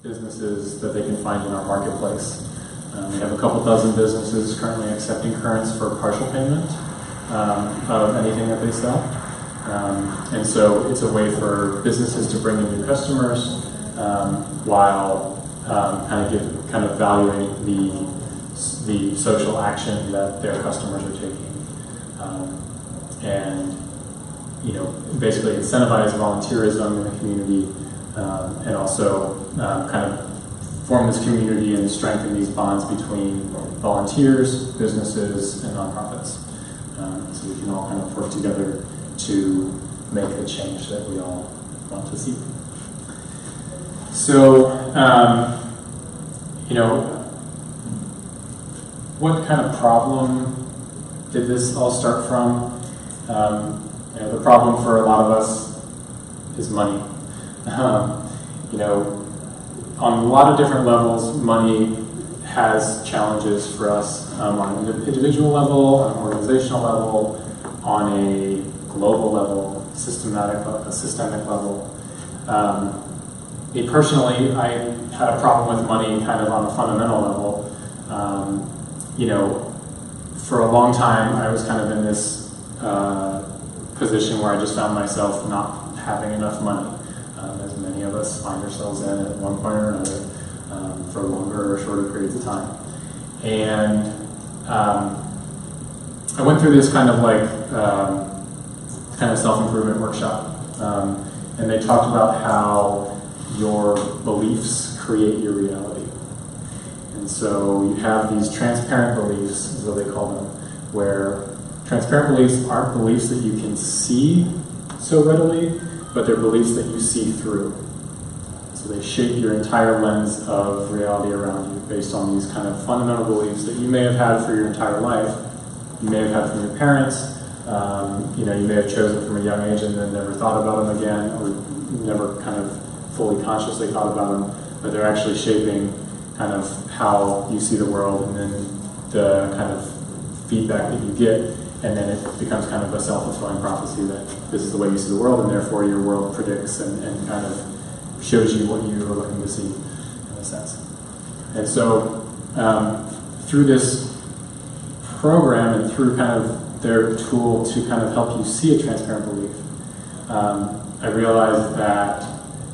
businesses that they can find in our marketplace. We have a couple dozen businesses currently accepting currents for partial payment of anything that they sell. And so it's a way for businesses to bring in new customers while kind of valuing the social action that their customers are taking. And basically incentivize volunteerism in the community and also kind of form this community and strengthen these bonds between volunteers, businesses, and nonprofits. So we can all kind of work together to make the change that we all want to see. So, what kind of problem did this all start from? The problem for a lot of us is money. On a lot of different levels, money has challenges for us on an individual level, on an organizational level, on a global level, a systemic level. Me personally, I had a problem with money kind of on a fundamental level. For a long time, I was kind of in this position where I just found myself not having enough money, as many of us find ourselves in at one point or another, for longer or shorter periods of time. And I went through this kind of self-improvement workshop, and they talked about how your beliefs create your reality. And so you have these transparent beliefs, is what they call them, where transparent beliefs aren't beliefs that you can see so readily, but they're beliefs that you see through. So they shape your entire lens of reality around you based on these kind of fundamental beliefs that you may have had for your entire life. You may have had from your parents. You may have chosen from a young age and then never thought about them again, or never kind of fully consciously thought about them, but they're actually shaping kind of how you see the world and then the kind of feedback that you get, and then it becomes kind of a self-fulfilling prophecy that this is the way you see the world, and therefore your world predicts and kind of shows you what you are looking to see, in a sense. And so through this program and through kind of their tool to kind of help you see a transparent belief, I realized that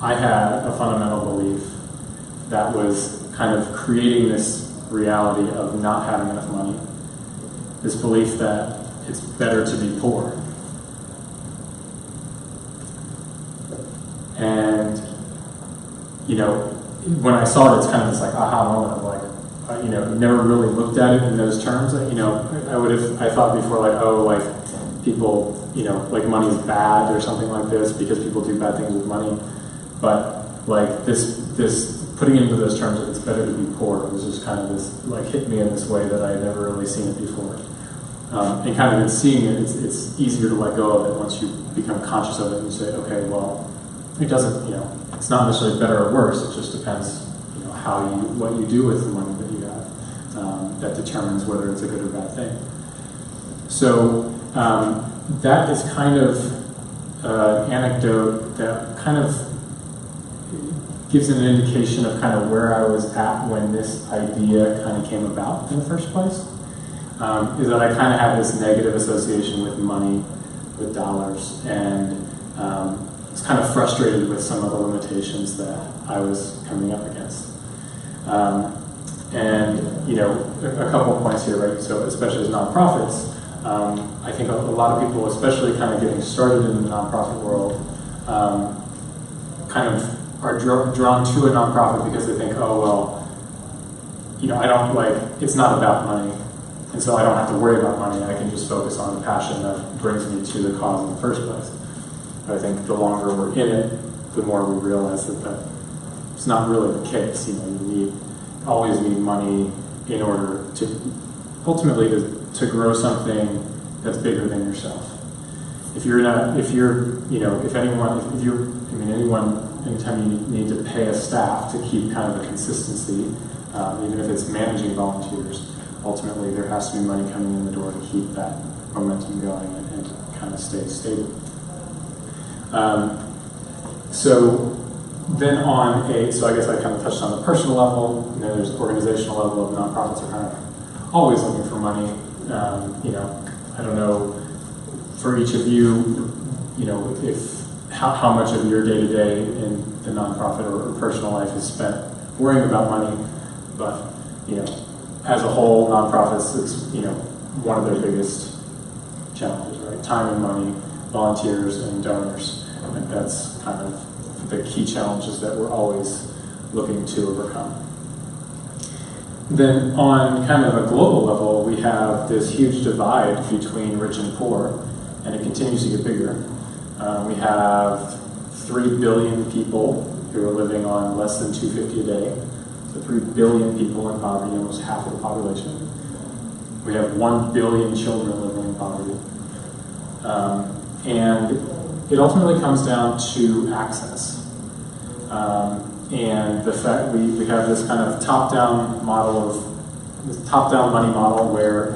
I had a fundamental belief that was kind of creating this reality of not having enough money. This belief that it's better to be poor. And, when I saw it, it's kind of this aha moment of never really looked at it in those terms. I thought before people, money is bad or something like this because people do bad things with money. But this putting it into those terms that it's better to be poor was just kind of this, hit me in this way that I had never really seen it before. And kind of in seeing it, it's easier to let go of it once you become conscious of it and say, okay, well, it doesn't, it's not necessarily better or worse. It just depends, what you do with the money that you have, that determines whether it's a good or bad thing. So that is kind of an anecdote that kind of gives an indication of kind of where I was at when this idea kind of came about in the first place. Is that I kind of had this negative association with money, with dollars, and was kind of frustrated with some of the limitations that I was coming up against. A couple of points here, right? So especially as nonprofits, I think a lot of people, especially kind of getting started in the nonprofit world, kind of are drawn to a nonprofit because they think, oh, well, I don't it's not about money. And so I don't have to worry about money. I can just focus on the passion that brings me to the cause in the first place. But I think the longer we're in it, the more we realize that it's not really the case. You always need money in order to ultimately to grow something that's bigger than yourself. Anytime you need to pay a staff to keep kind of a consistency, even if it's managing volunteers, ultimately there has to be money coming in the door to keep that momentum going and kind of stay stable. So Then so I guess I kind of touched on the personal level, and then there's organizational level of nonprofits are kind of always looking for money. I don't know, for each of you, how much of your day-to-day in the nonprofit or personal life is spent worrying about money, but, as a whole, nonprofits, it's, one of their biggest challenges, right? Time and money, volunteers and donors. And that's kind of the key challenges that we're always looking to overcome. Then on kind of a global level, we have this huge divide between rich and poor, and it continues to get bigger. We have 3 billion people who are living on less than $2.50 a day. So 3 billion people in poverty, almost half of the population. We have 1 billion children living in poverty. And it ultimately comes down to access. And the fact we have this kind of top-down money model where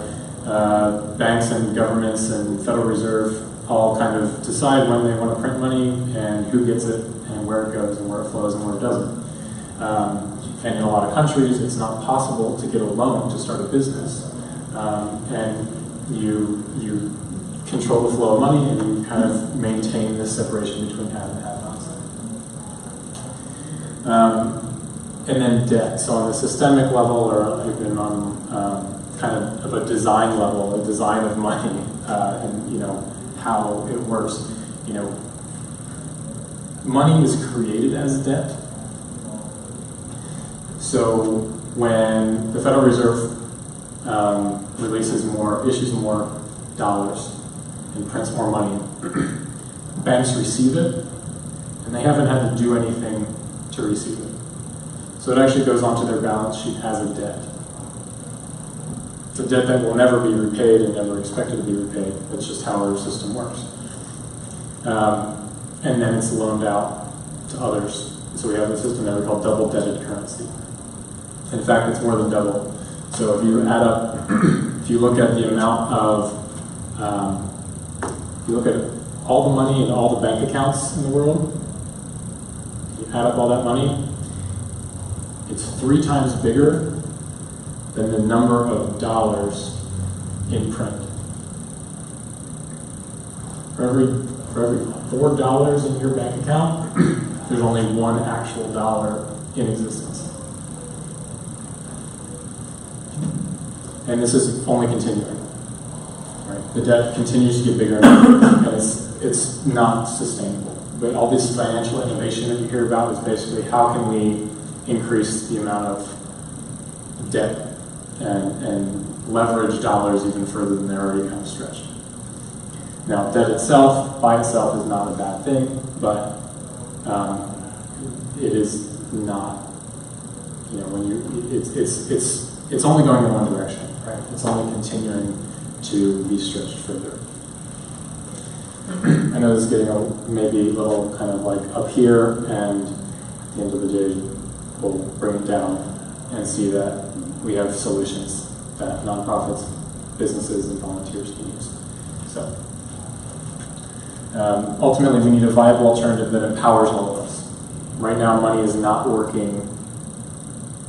banks and governments and Federal Reserve all kind of decide when they want to print money and who gets it and where it goes and where it flows and where it doesn't. And in a lot of countries, it's not possible to get a loan to start a business. And you control the flow of money and you kind of maintain this separation between have and have-nots. And then debt. So on a systemic level, or even on kind of a design level, a design of money, and how it works. Money is created as debt. So when the Federal Reserve issues more dollars and prints more money, banks receive it, and they haven't had to do anything to receive it. So it actually goes onto their balance sheet as a debt. It's a debt that will never be repaid and never expected to be repaid. That's just how our system works. And then it's loaned out to others. So we have a system that we call double-debted currency. In fact, it's more than double. So if you add up, if you look at the amount of, you look at all the money in all the bank accounts in the world, you add up all that money, it's 3 times bigger than the number of dollars in print. For every $4 in your bank account, there's only 1 actual dollar in existence. And this is only continuing. Right? The debt continues to get bigger, and it's not sustainable. But all this financial innovation that you hear about is basically how can we increase the amount of debt and leverage dollars even further than they're already kind of stretched. Now, debt itself, by itself, is not a bad thing, but it is not. It's only going in one direction, right? It's only continuing to be stretched further. I know this is getting maybe a little kind of like up here, and at the end of the day, we'll bring it down and see that we have solutions that nonprofits, businesses, and volunteers can use. So ultimately, we need a viable alternative that empowers all of us. Right now, money is not working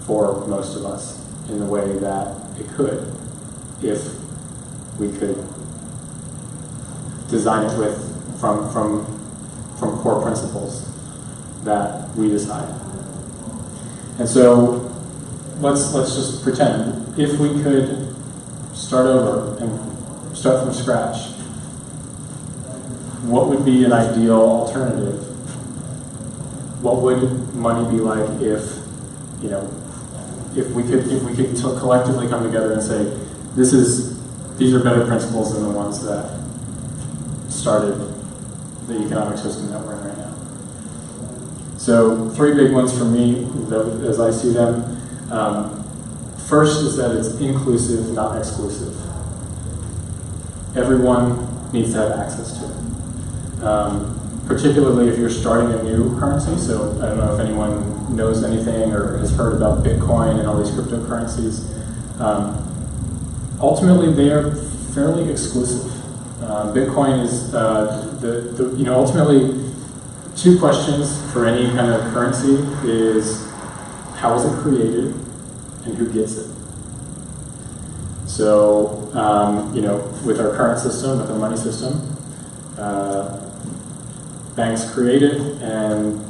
for most of us in the way that it could if we could design it from core principles that we decide. And so let's just pretend if we could start over and start from scratch, what would be an ideal alternative? What would money be like if we could collectively come together and say, these are better principles than the ones that started the economic system that we're in right now. So 3 big ones for me, as I see them. First is that it's inclusive, not exclusive. Everyone needs to have access to it. Particularly if you're starting a new currency. So I don't know if anyone knows anything or has heard about Bitcoin and all these cryptocurrencies. Ultimately, they are fairly exclusive. Bitcoin is ultimately two questions for any kind of currency is, how was it created and who gets it? So, with our current system, with our money system, banks create it and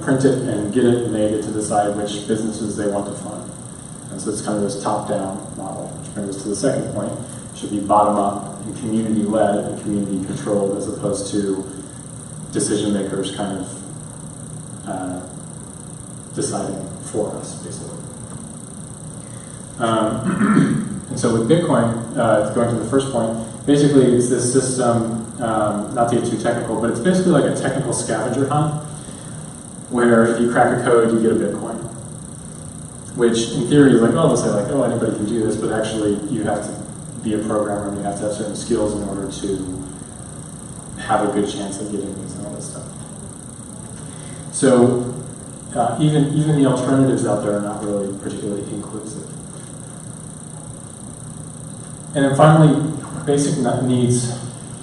print it and get it, and they get to decide which businesses they want to fund. And so it's kind of this top-down model, which brings us to the second point. It should be bottom-up and community-led and community-controlled, as opposed to decision-makers kind of deciding for us, basically. And so with Bitcoin, going to the first point, basically it's this system, not to get too technical, but it's basically like a technical scavenger hunt, where if you crack a code, you get a Bitcoin. Which in theory is like, oh, they'll say like, oh, anybody can do this, but actually you have to be a programmer and you have to have certain skills in order to have a good chance of getting these and all this stuff. So even the alternatives out there are not really particularly inclusive. And then finally, basic needs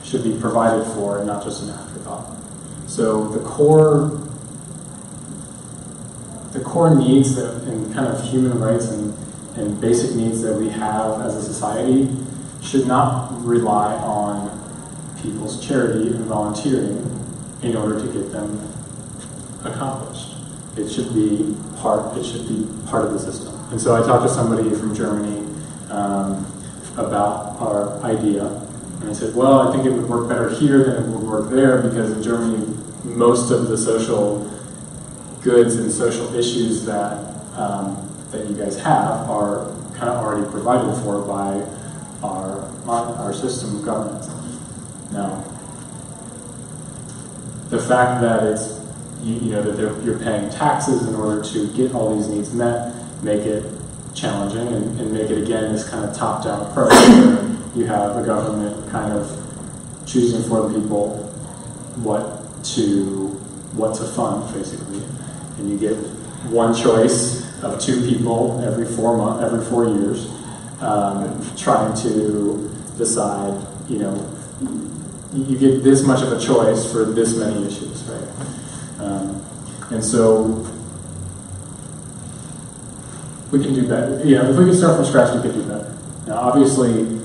should be provided for and not just an afterthought. So the core needs that, and kind of human rights and basic needs that we have as a society should not rely on people's charity and volunteering in order to get them accomplished. It should be part of the system. And so I talked to somebody from Germany about our idea, and I said, well, I think it would work better here than it would work there, because in Germany, most of the social goods and social issues that you guys have are kind of already provided for by our system of government. Now, the fact that it's that you're paying taxes in order to get all these needs met make it challenging, and make it again this kind of top-down approach where you have a government kind of choosing for the people what to fund, basically. And you get one choice of two people every 4 years, trying to decide, you get this much of a choice for this many issues, right? And so we can do better. If we could start from scratch, we could do better. Now, obviously,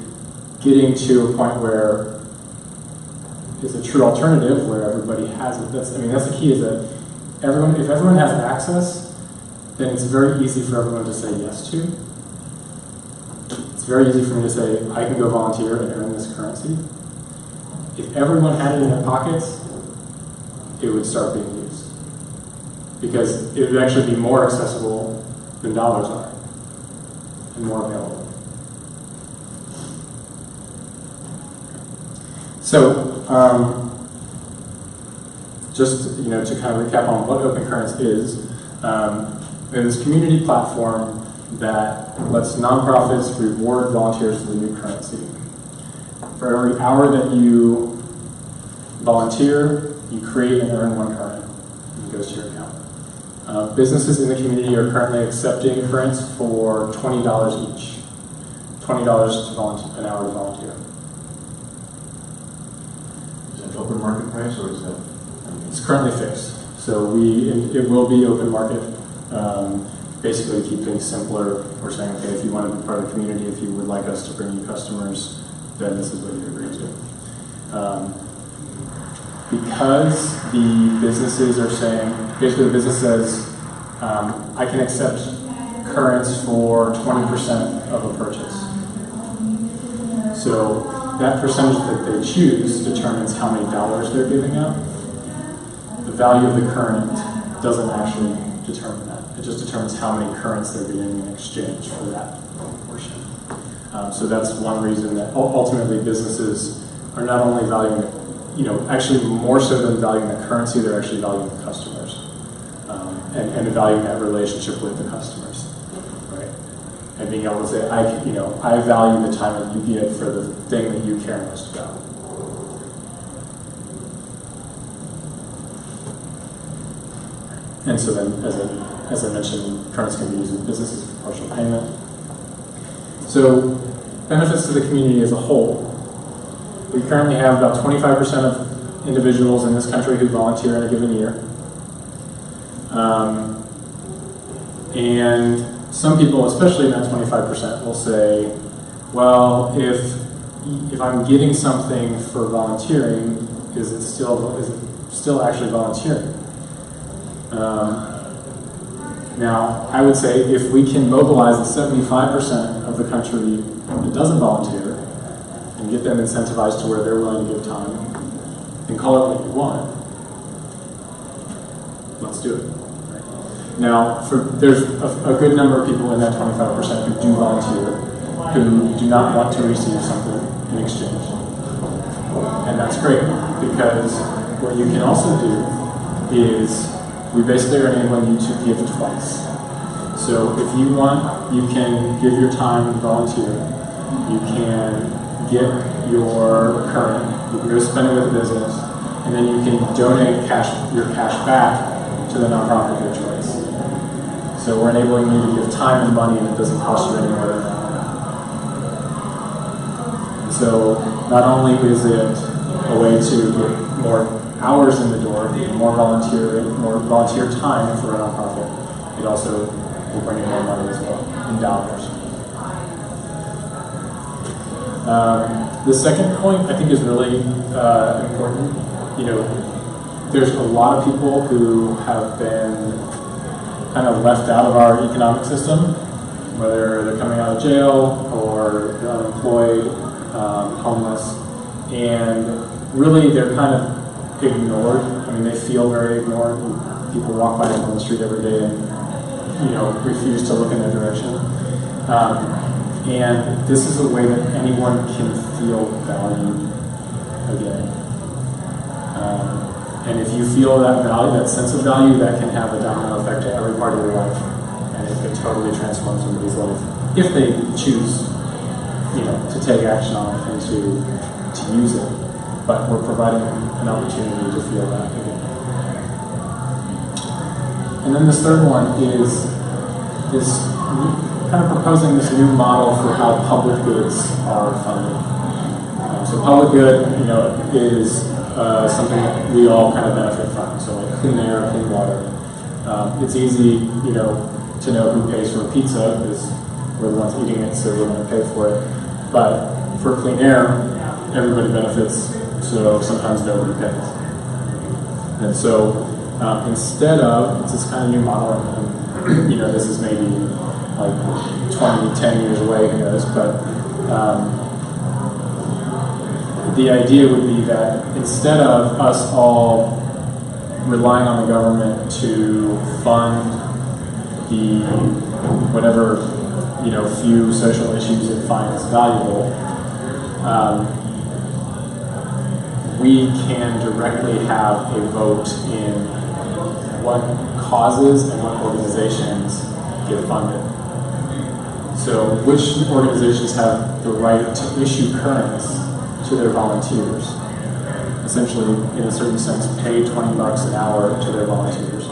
getting to a point where it's a true alternative, where everybody has it, that's the key, is that if everyone has access, then it's very easy for everyone to say yes to. It's very easy for me to say, I can go volunteer and earn this currency. If everyone had it in their pockets, it would start being used. Because it would actually be more accessible than dollars are, and more available. So, just to kind of recap on what Open Currents is, we have this community platform that lets nonprofits reward volunteers with a new currency. For every hour that you volunteer, you create and earn 1 current. It goes to your account. Businesses in the community are currently accepting currents for $20 each. $20 an hour to volunteer. Is that open market price, or is that? It's currently fixed. So it will be open market. Basically, to keep things simpler, we're saying, okay, if you want to be part of the community, if you would like us to bring you customers, then this is what you agree to. Because the businesses are saying, basically the business says, I can accept currents for 20% of a purchase. So that percentage that they choose determines how many dollars they're giving out. The value of the current doesn't actually determine that. It just determines how many currents they're getting in exchange for that portion. So that's one reason that ultimately businesses are not only valuing, actually more so than valuing the currency, they're actually valuing the customers, and valuing that relationship with the customers, right? And being able to say, I value the time that you give for the thing that you care most about. And so then, as I mentioned, currents can be used in businesses for partial payment. So benefits to the community as a whole. We currently have about 25% individuals in this country who volunteer in a given year. And some people, especially in that 25%, will say, well, if I'm getting something for volunteering, is it still actually volunteering? Now, I would say if we can mobilize the 75% of the country that doesn't volunteer and get them incentivized to where they're willing to give time, then call it what you want. Let's do it. Now, there's a good number of people in that 25% who do volunteer, who do not want to receive something in exchange. And that's great, because what you can also do is we basically are enabling you to give twice. So if you want, you can give your time and volunteer. You can get your current, you can go spend it with a business, and then you can donate your cash back to the nonprofit of your choice. So we're enabling you to give time and money, and it doesn't cost you any more than that. And so not only is it a way to get more hours in the door, more volunteer time for a nonprofit, it also will bring in more money as well, in dollars. The second point I think is really important. There's a lot of people who have been kind of left out of our economic system, whether they're coming out of jail or they're unemployed, homeless, and really they're kind of ignored. I mean, they feel very ignored. People walk by them on the street every day and, refuse to look in their direction. And this is a way that anyone can feel valued again. And if you feel that value, that sense of value, that can have a domino effect to every part of your life. And it can totally transform somebody's life if they choose, to take action on it and to use it. But we're providing an opportunity to feel that again. And then this third one is kind of proposing this new model for how public goods are funded. So public good, is something that we all kind of benefit from. So like clean air, clean water. It's easy, to know who pays for a pizza because we're the ones eating it, so we're going to pay for it. But for clean air, everybody benefits. So sometimes nobody pays. And so instead of, it's this kind of new model, and this is maybe like 10 years away, who knows, but the idea would be that instead of us all relying on the government to fund the whatever, few social issues it finds valuable, we can directly have a vote in what causes and what organizations get funded. So which organizations have the right to issue currents to their volunteers? Essentially, in a certain sense, pay $20 an hour to their volunteers.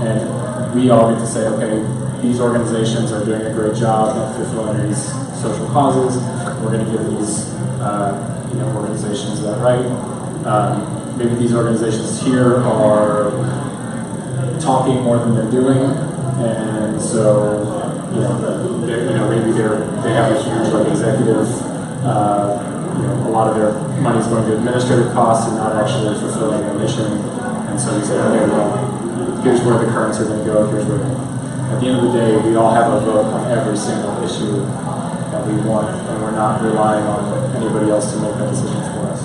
And we all get to say, okay, these organizations are doing a great job of fulfilling these social causes. We're going to give these organizations that right. Maybe these organizations here are talking more than they're doing, and so maybe they have a huge executive. A lot of their money is going to administrative costs and not actually fulfilling their mission. And so we say, okay, well, here's where the currents are going to go. Here's where. At the end of the day, we all have a vote on every single issue that we want, and we're not relying on anybody else to make that decision for us.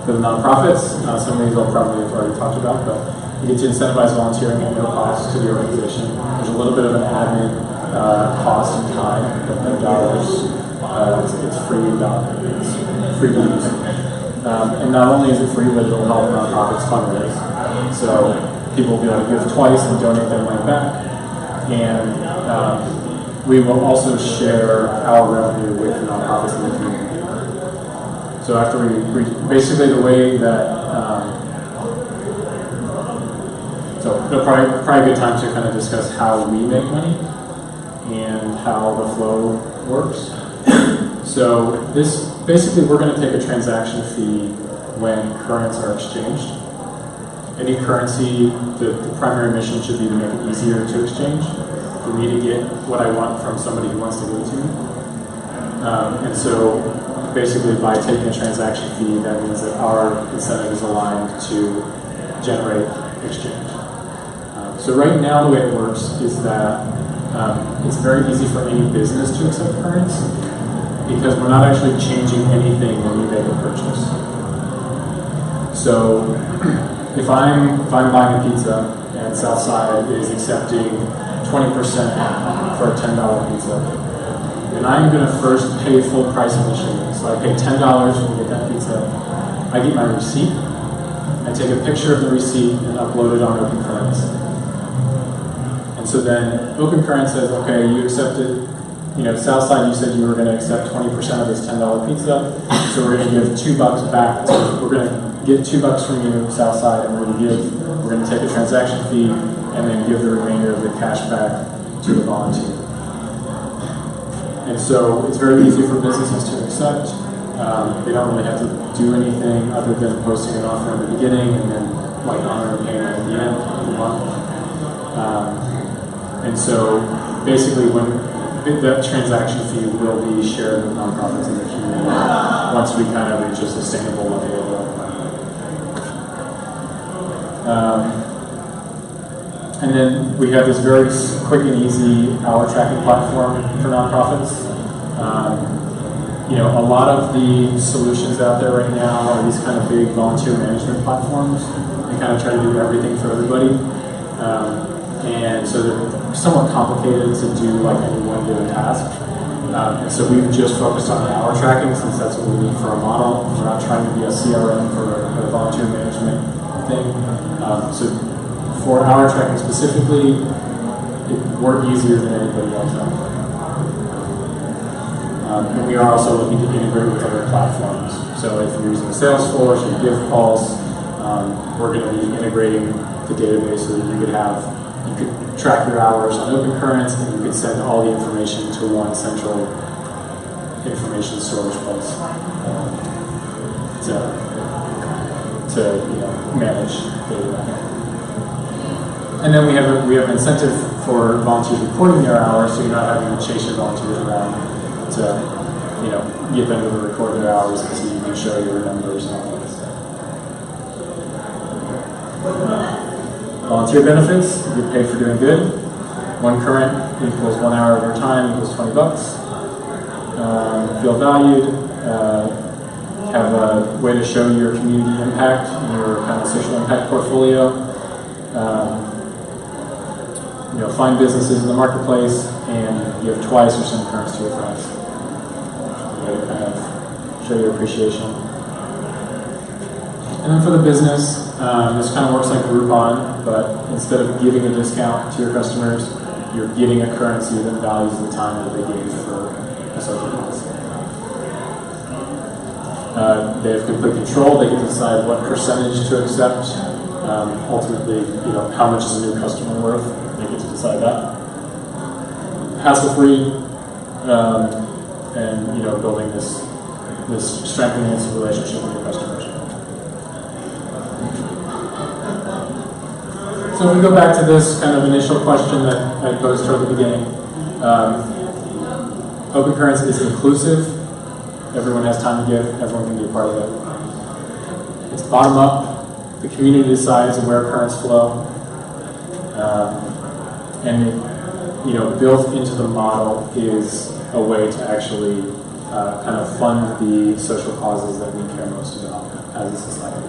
For the nonprofits, some of these I'll probably have already talked about, but you get to incentivize volunteering at no cost to the organization. There's a little bit of an admin cost and time, but no dollars. It's free to use. And not only is it free, but it'll help nonprofits fundraise. So people will be able to give twice and donate their money back. And we will also share our revenue with the nonprofits in the community. So after we basically the way that, so there'll probably a good time to kind of discuss how we make money and how the flow works. So this, basically we're going to take a transaction fee when currents are exchanged. Any currency, the primary mission should be to make it easier to exchange, for me to get what I want from somebody who wants to give it to me. And so basically by taking a transaction fee, that means that our incentive is aligned to generate exchange. So right now the way it works is that it's very easy for any business to accept currents because we're not actually changing anything when we make a purchase. So if I'm buying a pizza and Southside is accepting 20% for a $10 pizza, then I'm going to first pay full price initially. So I pay $10 when we get that pizza. I get my receipt. I take a picture of the receipt and upload it on Open Currents. And so then Open Currents says, okay, you accepted, Southside, you said you were going to accept 20% of this $10 pizza. So we're going to give $2 back. We're going to get $2 from you, Southside, and we're going to take a transaction fee and then give the remainder of the cash back to the volunteer. And so it's very easy for businesses to accept. They don't really have to do anything other than posting an offer in the beginning and then honor and payment at the end of the month. And so basically that transaction fee will be shared with nonprofits in the community once we kind of reach a sustainable level of and then we have this very quick and easy hour tracking platform for nonprofits. A lot of the solutions out there right now are these kind of big volunteer management platforms. They kind of try to do everything for everybody. And so they're somewhat complicated to do any one given task. And so we've just focused on the hour tracking since that's what we need for a model. We're not trying to be a CRM for a volunteer management thing. So for hour tracking specifically, we're easier than anybody else out there. And we are also looking to integrate with other platforms. So if you're using Salesforce or GivePulse, we're going to be integrating the database so that you could track your hours on Open Currents and you could send all the information to one central information storage place to manage data. And then we have an incentive for volunteers reporting their hours, so you're not having to chase your volunteers around to get them to record their hours and so you can show your numbers and all that stuff. Volunteer benefits, you get paid for doing good. One current equals 1 hour of your time equals $20. Feel valued, have a way to show your community impact and your kind of social impact portfolio. Find businesses in the marketplace and give twice or send currents to your friends. To kind of show your appreciation. And then for the business, this kind of works like Groupon, but instead of giving a discount to your customers, you're getting a currency that values the time that they gave for a social cause. They have complete control. They get to decide what percentage to accept. Ultimately, how much is a new customer worth? They get to decide that. Hassle-free, and building this strengthening this relationship with your customers. So if we go back to this kind of initial question that I posed toward the beginning, Open Currents is inclusive. Everyone has time to give. Everyone can be a part of it. It's bottom up. The community decides where currents flow. And it, built into the model is a way to actually kind of fund the social causes that we care most about as a society.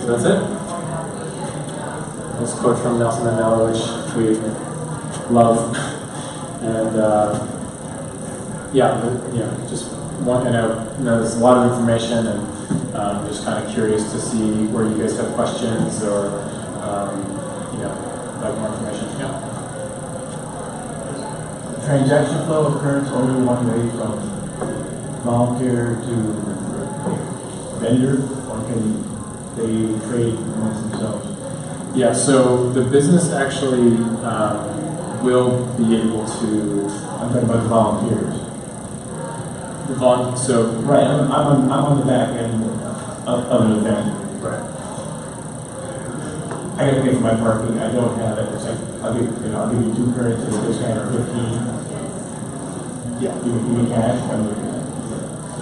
So that's it. This quote from Nelson Mandela, which we love, and just want. And I know there's a lot of information, and just kind of curious to see where you guys have questions or like more information. Yeah. Transaction flow occurs only one way from volunteer to vendor, or can they trade amongst themselves? Yeah, so the business actually will be able to. I'm talking about the volunteers. So right, I'm on the back end of an event. Right. I got to pay for my parking. I don't have it. It's like I'll give you 2 currency at a discount or 15. Yeah. Give me cash.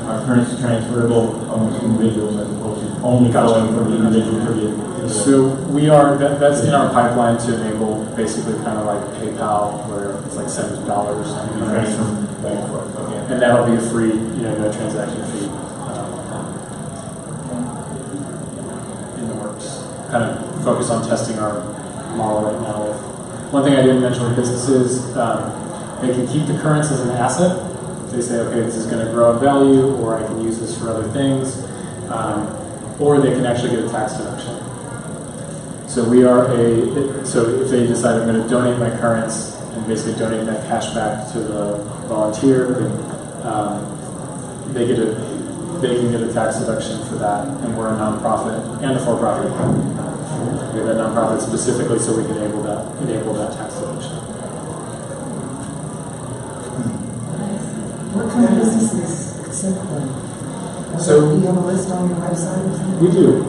Our currency transferable amongst individuals as opposed to only going from the individual to the. So we are, that's in our pipeline to enable basically kind of like PayPal, where it's like $70 and back and forth. Okay. And that'll be a free, no transaction fee in the works. Kind of focus on testing our model right now. One thing I didn't mention with businesses, they can keep the currents as an asset. They say, okay, this is going to grow in value, or I can use this for other things, or they can actually get a tax deduction. So so if they decide I'm going to donate my currents and basically donate that cash back to the volunteer, then they can get a tax deduction for that. And we're a nonprofit and a for-profit. We have a nonprofit specifically so we can enable that tax deduction. What kind of businesses accept them? So do you have a list on your website or something? We do.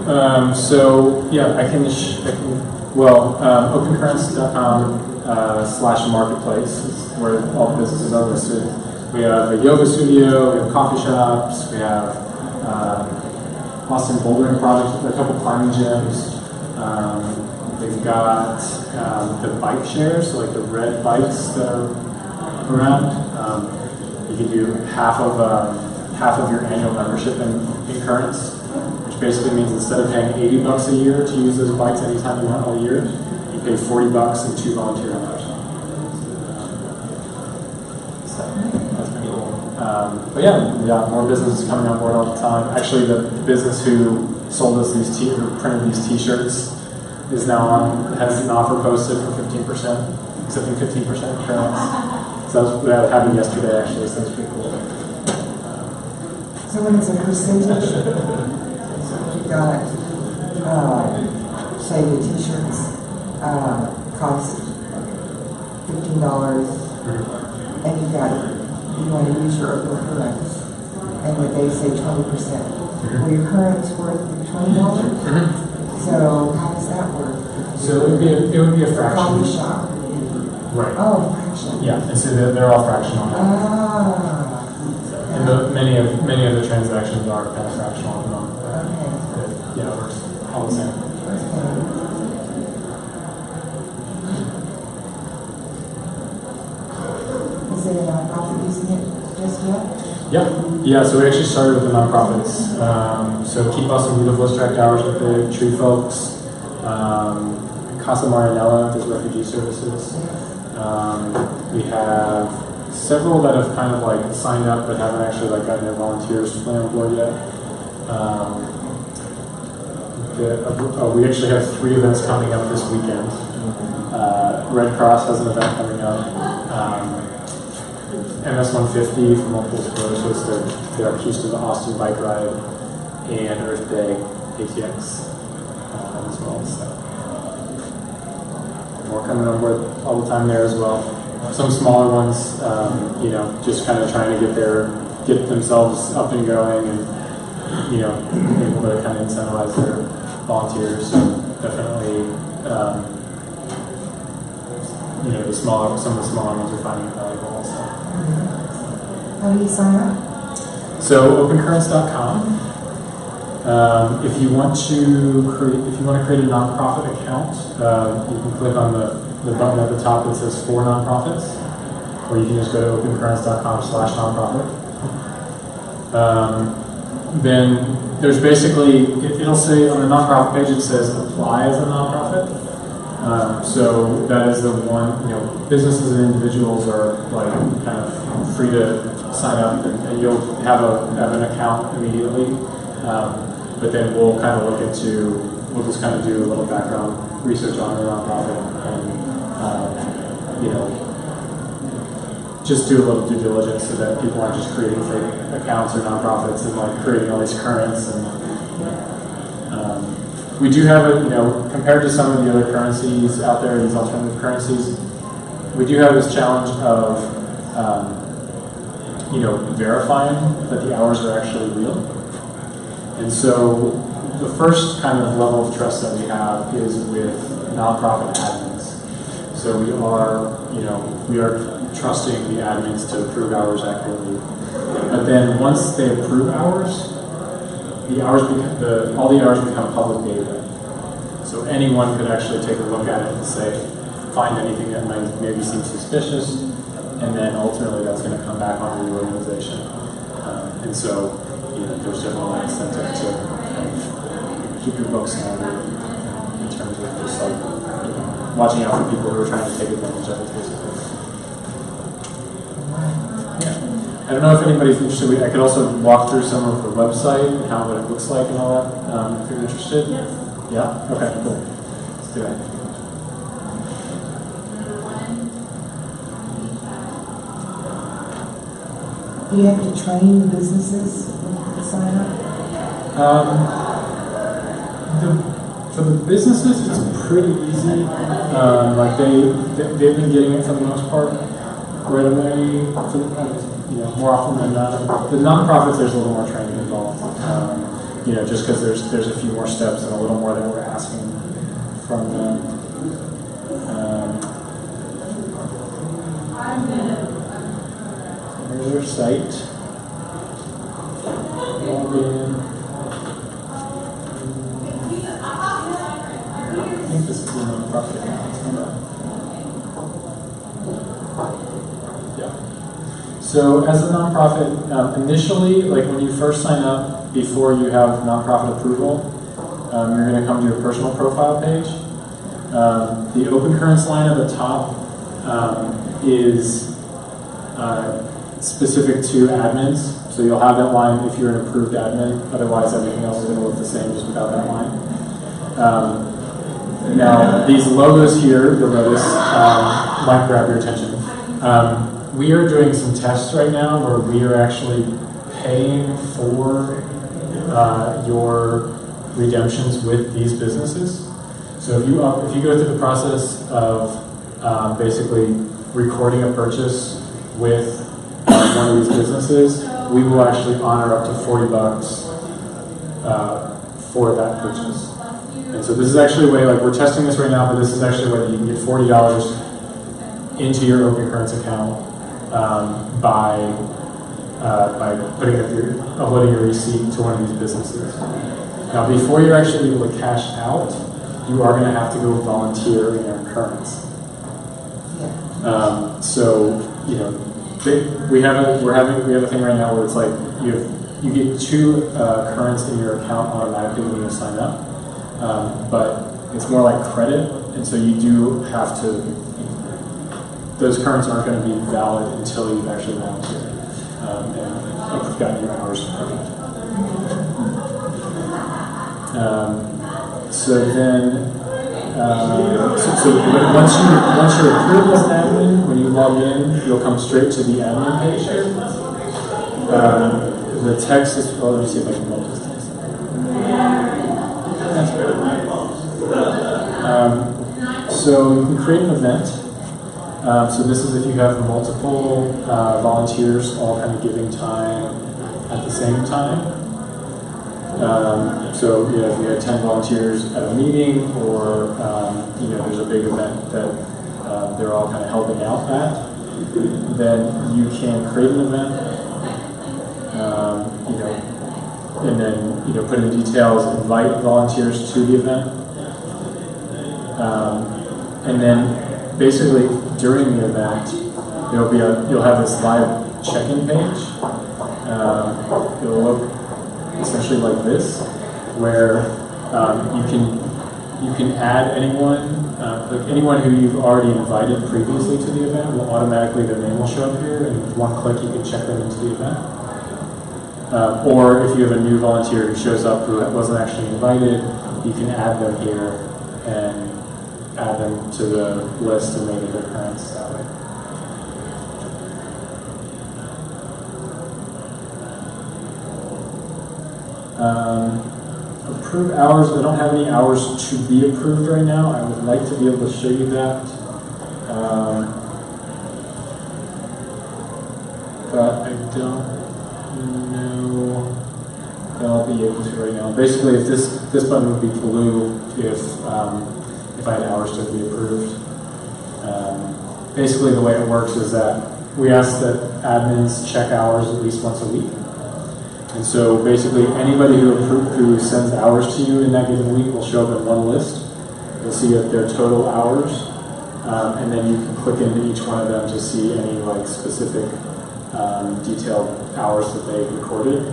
So yeah, I can opencurrents.com/marketplace is where all the businesses are listed. We have a yoga studio, we have coffee shops, we have Austin bouldering projects, a couple climbing gyms. We've got the bike shares, so like the red bikes that are around. You can do half of your annual membership in currents, which basically means instead of paying $80 a year to use those bikes anytime you want all year, you pay $40 and 2 volunteer hours. So that's pretty cool. But yeah, more businesses coming on board all the time. Actually, the business who sold us who printed these T-shirts is now has an offer posted for 15%, accepting 15% currents. So that happened yesterday, actually, so that's pretty cool. So when it's a percentage, you got, say the T-shirts cost $15, and you want to use your open currents, and they say 20%. Well, your current's worth $20. So how does that work? So it would be a fraction. Coffee shop. Right. Oh, fraction. Yeah, and so they're all fractional. And many of the transactions are kind of fractional at the moment. Okay. Yeah, it works all the same. Is there a nonprofit using it just yet? Yeah. So we actually started with the nonprofits. So Keep Awesome Beautiful has tracked hours with the Tree Folks. Casa Marinella does refugee services. We have several that have kind of like signed up but haven't actually like gotten their volunteers fully on board yet. We actually have 3 events coming up this weekend. Red Cross has an event coming up. MS-150 from Multiple Sclerosis, their Houston to Austin bike ride, and Earth Day ATX as well. So more coming on board all the time there as well. Some smaller ones, just kind of trying to get themselves up and going, and able to kind of incentivize their volunteers. So definitely, some of the smaller ones are finding it valuable also. How do you sign up? So opencurrents.com. If you want to create a nonprofit account, you can click on the button at the top that says For Nonprofits, or you can just go to opencurrents.com/nonprofit. Then there's basically, it'll say on the nonprofit page, it says apply as a nonprofit. So that is the one, businesses and individuals are like kind of free to sign up, and you'll have an account immediately. But then we'll just kind of do a little background research on the nonprofit, and just do a little due diligence so that people aren't just creating fake accounts or nonprofits and like creating all these currents and we do have a, compared to some of the other currencies out there, these alternative currencies, we do have this challenge of, verifying that the hours are actually real. And so the first kind of level of trust that we have is with nonprofit admins. So we are trusting the admins to approve hours accurately. But then once they approve hours, all the hours become public data. So anyone could actually take a look at it and say, find anything that might maybe seem suspicious, and then ultimately that's going to come back on your organization. And so, there's definitely an incentive to kind of keep your books in order in terms of just like watching out for people who are trying to take advantage of it, basically. Yeah. I don't know if anybody's interested. I could also walk through some of the website and what it looks like and all that, if you're interested. Yes. Yeah? Okay, cool. Let's do it. Do you have to train businesses to sign up? For the businesses, it's pretty easy. Like they've been getting it for the most part right away. More often than not. The nonprofits, there's a little more training involved. Just because there's a few more steps and a little more that we're asking from them. Here's their site. Log in. I think this is the nonprofit account. Yeah. So as a nonprofit, initially, like when you first sign up, before you have nonprofit approval, you're going to come to your personal profile page. The open currents line at the top is specific to admins. So you'll have that line if you're an approved admin. Otherwise, everything else is going to look the same just without that line. Now, these logos here, you'll notice, might grab your attention. We are doing some tests right now where we are actually paying for your redemptions with these businesses. So if you go through the process of basically recording a purchase with one of these businesses, we will actually honor up to $40 for that purchase. And so this is actually a way, like we're testing this right now, but this is actually a way that you can get $40 into your Open Currents account by uploading your receipt to one of these businesses. Now, before you're actually able to cash out, you are going to have to go volunteer in your currents. We have a thing right now where it's like you get 2 currents in your account automatically when you sign up, but it's more like credit, and so you do have to. Those currents aren't going to be valid until you've actually volunteered and gotten your hours approved. Once you're approved as an admin, when you log in, you'll come straight to the admin page here. The text is, let me see if I can multi text. That's good. So you can create an event. So this is if you have multiple volunteers all kind of giving time at the same time. So if you had 10 volunteers at a meeting, or there's a big event that they're all kind of helping out at, then you can create an event, and then put in details, invite volunteers to the event, and then basically during the event you'll have this live check-in page. It'll look essentially like this, where you can add anyone, like anyone who you've already invited previously to the event will automatically, their name will show up here, and with one click you can check them into the event. Or if you have a new volunteer who shows up who wasn't actually invited, you can add them here and add them to the list and make it their currents that way. Approve hours, I don't have any hours to be approved right now. I would like to be able to show you that. But I don't know that I'll be able to right now. Basically, if this button would be blue if I had hours to be approved. Basically, the way it works is that we ask that admins check hours at least once a week. And so basically, anybody who sends hours to you in that given week will show up in one list. You'll see their total hours, and then you can click into each one of them to see any like specific detailed hours that they recorded.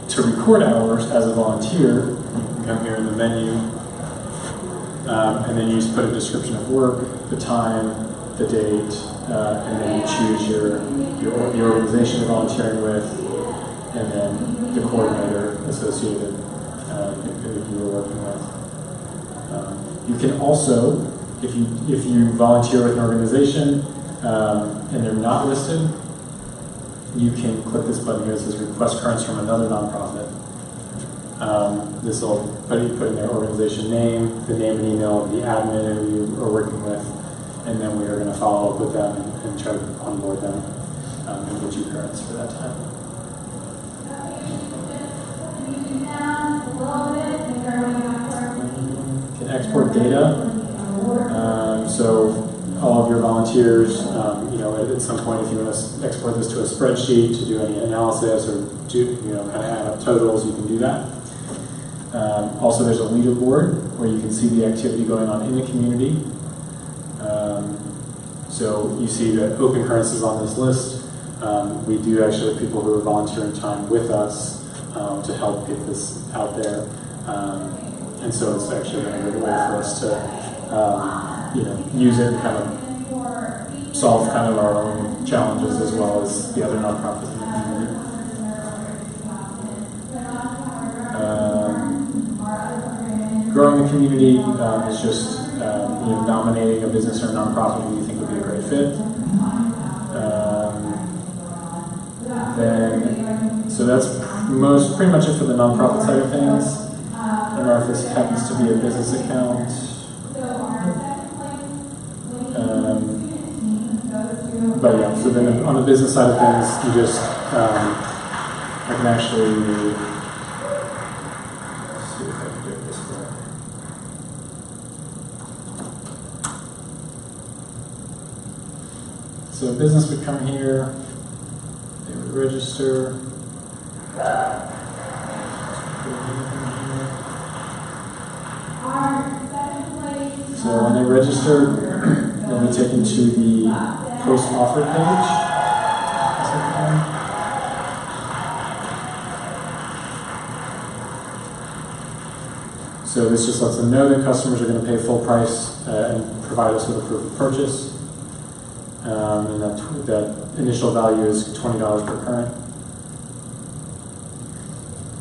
To record hours as a volunteer, you can come here in the menu, and then you just put a description of work, the time, the date, and then you choose the organization you're volunteering with, and then the coordinator associated that you were working with. You can also, if you volunteer with an organization and they're not listed, you can click this button here that says request currents from another nonprofit. This will put in their organization name, the name and email of the admin who you are working with, and then we are going to follow up with them and try to onboard them and get you currents for that time. You can export data. So all of your volunteers, at some point, if you want to export this to a spreadsheet to do any analysis or do, kind of add up totals, you can do that. Also, there's a leaderboard where you can see the activity going on in the community. So you see that open currents is on this list. We do actually have people who are volunteering time with us to help get this out there. And so it's actually been a good way for us to use it and kind of solve kind of our own challenges as well as the other nonprofits in the community. Growing the community is just nominating a business or a nonprofit who you think would be a great fit. So that's pretty much it for the nonprofit side of things. I don't know if this happens to be a business account. But yeah, so then on the business side of things, you just, I can actually, let's see if I can do it this way. So a business would come here, they would register. So when they register, they'll be taken to the post offer page. So this just lets them know that customers are going to pay full price and provide us with a proof of purchase. And that initial value is $20 per current.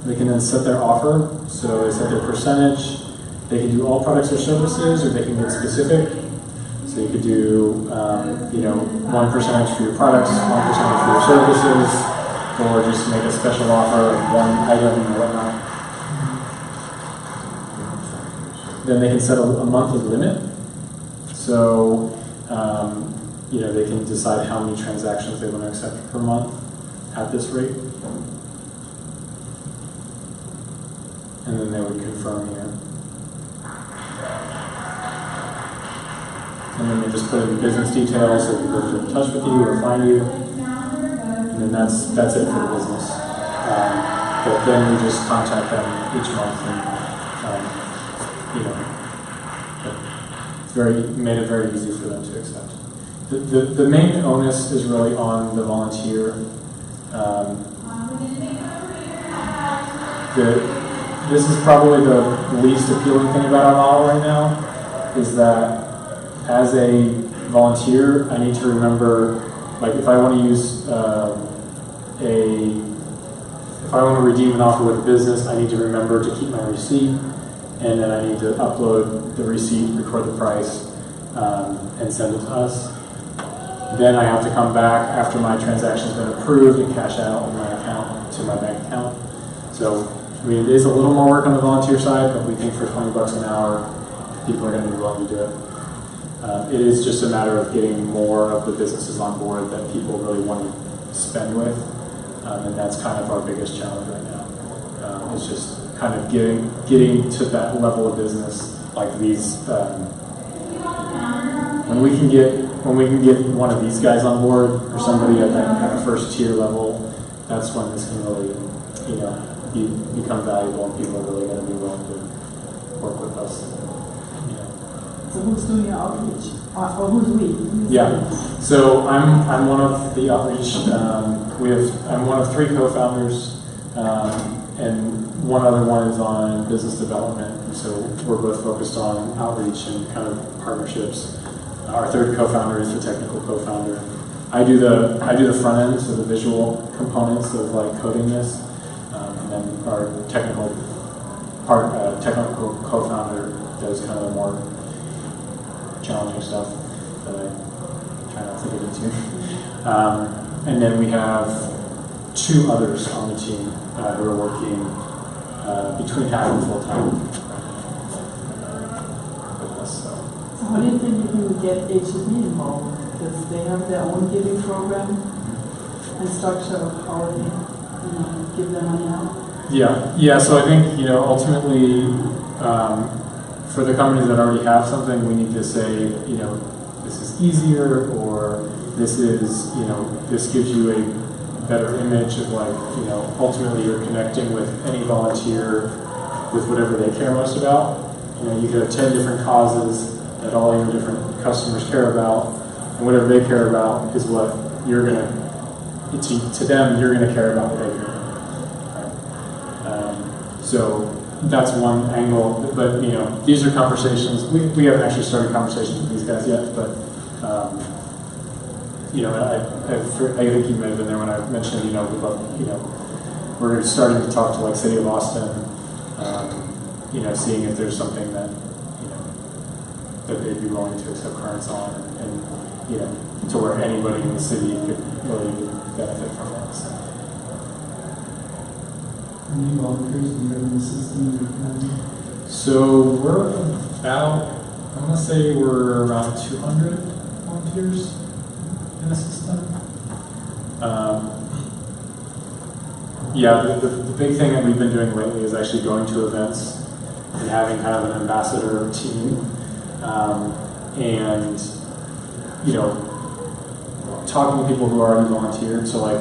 They can then set their offer. So they set their percentage. They can do all products or services, or they can get specific. So you could do, 1% for your products, 1% for your services, or just make a special offer of one item or whatnot. Then they can set a monthly limit. So, they can decide how many transactions they want to accept per month at this rate. And then they would confirm here. And then they just put in the business details so people can get in touch with you or find you. And then that's it for the business. But then we just contact them each month and, it's made it very easy for them to accept. The main onus is really on the volunteer. This is probably the least appealing thing about our model right now, is that as a volunteer, I need to remember, like if I want to use if I want to redeem an offer with a business, I need to remember to keep my receipt, and then I need to upload the receipt, record the price, and send it to us. Then I have to come back after my transaction's been approved and cash out in my account to my bank account. So, I mean, it is a little more work on the volunteer side, but we think for $20 an hour, people are going to be willing to do it. It is just a matter of getting more of the businesses on board that people really want to spend with, and that's kind of our biggest challenge right now. It's just kind of getting to that level of business like these. When we can get one of these guys on board or somebody at that kind of first tier level, that's when this can really, become valuable and people are really going to be willing to work with us. So who's doing your outreach? Or who's we? Yeah. So I'm one of the outreach. I'm one of 3 co-founders, and one other one is on business development. And so we're both focused on outreach and kind of partnerships. Our 3rd co-founder is the technical co-founder. I do the front end, so the visual components of like coding this, and then our technical co-founder does kind of the more challenging stuff that I try not to get into. And then we have 2 others on the team who are working between half and full time with us. So how do you think you can get HEB involved? Because they have their own giving program and structure of how they give their money out. Yeah. So I think ultimately. For the companies that already have something, we need to say, this is easier, or this is, this gives you a better image of like, ultimately you're connecting with any volunteer with whatever they care most about. You could have 10 different causes that all your different customers care about, and whatever they care about is what you're gonna, to them, you're gonna care about what they care about. So that's one angle, but these are conversations. We haven't actually started conversations with these guys yet, but I think you might have been there when I mentioned we're starting to talk to like City of Austin, seeing if there's something that that they'd be willing to accept currents on, and to where anybody in the city could really benefit from it. So. How many volunteers do you have in the system? So we're about, I'm going to say we're around 200 volunteers in the system. The big thing that we've been doing lately is actually going to events and having kind of an ambassador team, and talking to people who already volunteered. So like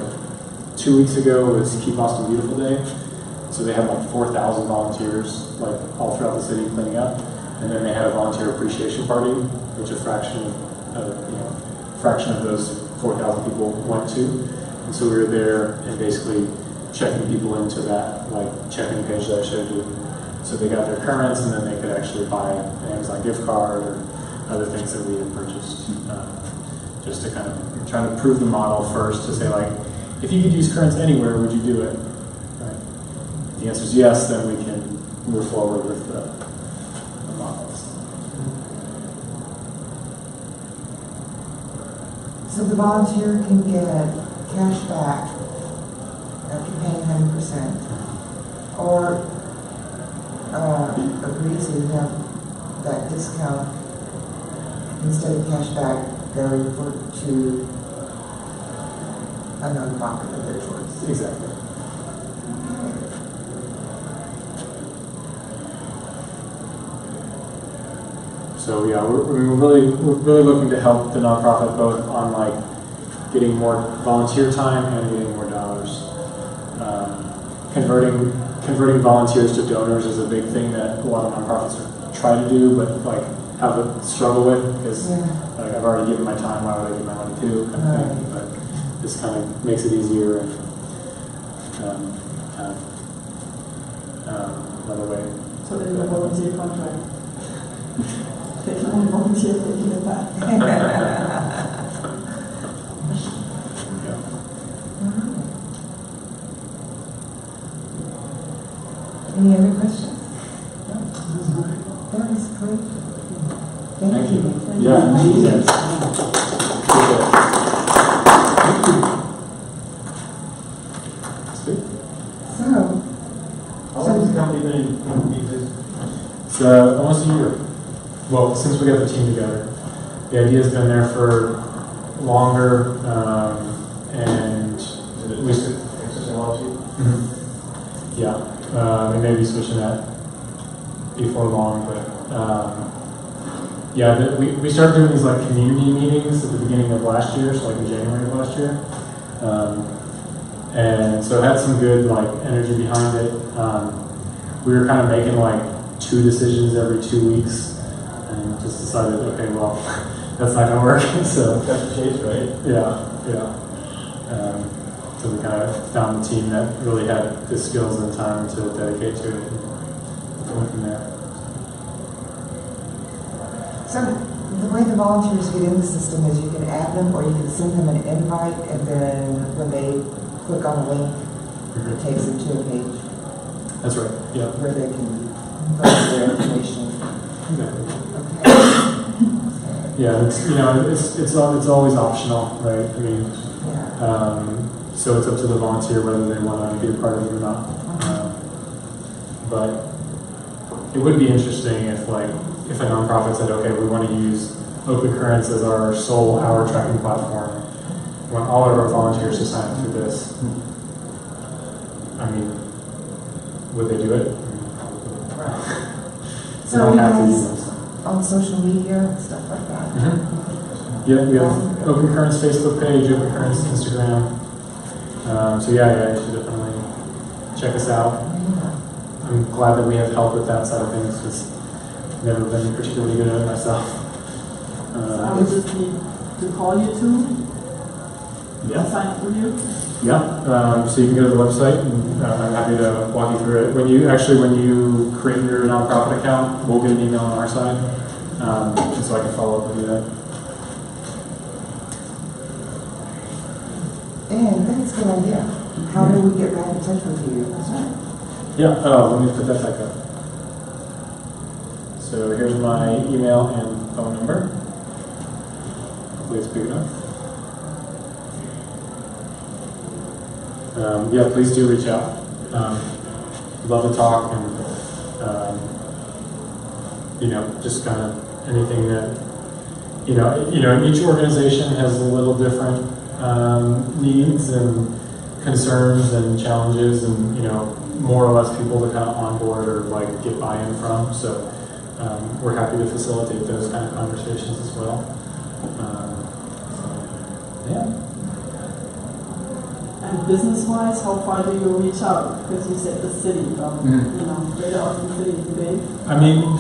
2 weeks ago was Keep Austin Beautiful Day. So they had like 4,000 volunteers, like all throughout the city cleaning up, and then they had a volunteer appreciation party, which a fraction of those 4,000 people went to. And so we were there and basically checking people into that like check-in page that I showed you. So they got their currents, and then they could actually buy an Amazon gift card or other things that we had purchased, just to kind of try to prove the model first to say like, if you could use currents anywhere, would you do it? If the answer is yes, then we can move forward with the models. So the volunteer can get cash back after paying 100%, or agree to have that discount instead of cash back go to a nonprofit of their choice. Exactly. So yeah, we're really looking to help the nonprofit both on like getting more volunteer time and getting more dollars. Converting volunteers to donors is a big thing that a lot of nonprofits try to do, but like have a struggle with, because like I've already given my time, why would I give my money to, kind of thing. But this kind of makes it easier and another way. So there's a volunteer contract. They can only volunteer if they give it back. Any other questions? No? That was great. Thank you. Yeah. So, It's almost a year. Well, since we got the team together. The idea's been there for longer, and At least access technology. yeah, we may be switching that before long, but yeah, we started doing these like community meetings at the beginning of last year, so like in January of last year, and so it had some good like energy behind it. We were kind of making like 2 decisions every 2 weeks, and just decided, okay, well, that's not going to work. So That's the case, right? yeah. So we kind of found the team that really had the skills and time to dedicate to it, and went from there. So the way the volunteers get in the system is you can add them or you can send them an invite, and then when they click on a link, it takes them to a page That's right. Yeah. where they can post their information. Exactly. Okay. Yeah, it's always optional, right? I mean, Yeah. so it's up to the volunteer whether they want to be a part of it or not. But it would be interesting if a nonprofit said, okay, we want to use Open Currents as our sole hour tracking platform. We want all of our volunteers to sign up through this. I mean, would they do it? So They don't you have to guys use them. on social media and stuff like that. Yeah, we have Open Currents Facebook page, Open Currents Instagram. So yeah, you should definitely check us out. I'm glad that we have help with that side of things because I've never been particularly good at it myself. So I would just need to call you two, Yeah. sign up with you. Yeah, so you can go to the website, and I'm happy to walk you through it. When you create your nonprofit account, we'll get an email on our side, and so I can follow up with you there. And that's a good idea. How do we get back in touch with you? Yeah, let me put that back up. So here's my email and phone number. Hopefully it's big enough. Yeah, please do reach out. Love to talk, and just kind of anything that each organization has a little different needs and concerns and challenges, and more or less people to kind of onboard or like get buy-in from. So we're happy to facilitate those kind of conversations as well. Yeah. And business-wise, how far do you reach out? Because you said the city, Greater Austin City is big. I mean,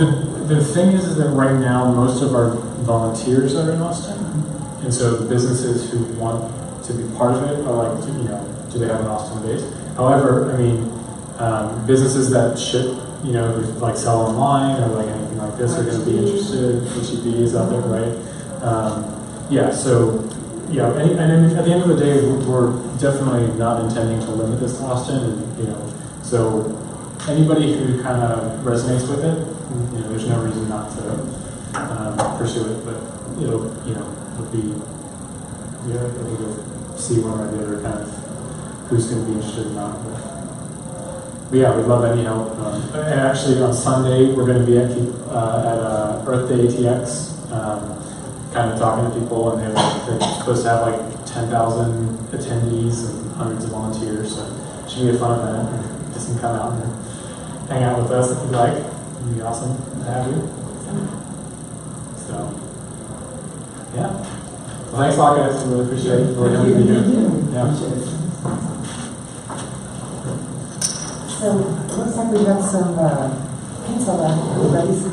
the thing is that right now most of our volunteers are in Austin, and so the businesses who want to be part of it are like, do they have an Austin base? However, I mean, businesses that ship, who like sell online or like anything like this are going to be interested. HEB is out there, right? And at the end of the day, we're definitely not intending to limit this to Austin, and so anybody who kind of resonates with it, there's no reason not to pursue it. But it'll be we'll see one or the other kind of who's going to be interested or not. But yeah, we'd love any help. And actually, on Sunday we're going to be at Earth Day ATX. Kind of talking to people, and they're supposed to have like 10,000 attendees and hundreds of volunteers, so it should be a fun event. Just can come out and hang out with us if you'd like. It'd be awesome to have you. So, yeah. Well, thanks a lot, guys. Really appreciate it. Really happy to be here. Yeah. So it looks like we've got some pizza left. Everybody's